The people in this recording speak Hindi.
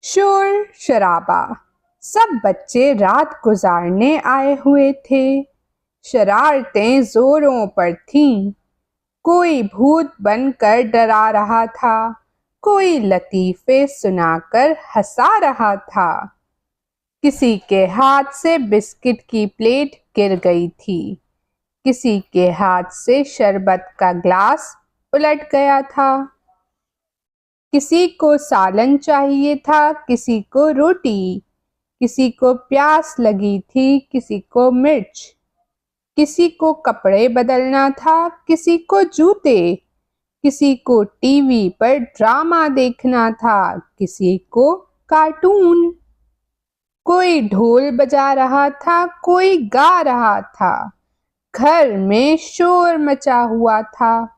शोर शराबा। सब बच्चे रात गुजारने आए हुए थे। शरारतें जोरों पर थीं। कोई भूत बनकर डरा रहा था, कोई लतीफे सुनाकर हंसा रहा था। किसी के हाथ से बिस्किट की प्लेट गिर गई थी, किसी के हाथ से शरबत का ग्लास उलट गया था। किसी को सालन चाहिए था, किसी को रोटी, किसी को प्यास लगी थी, किसी को मिर्च। किसी को कपड़े बदलना था, किसी को जूते, किसी को टीवी पर ड्रामा देखना था, किसी को कार्टून। कोई ढोल बजा रहा था, कोई गा रहा था। घर में शोर मचा हुआ था।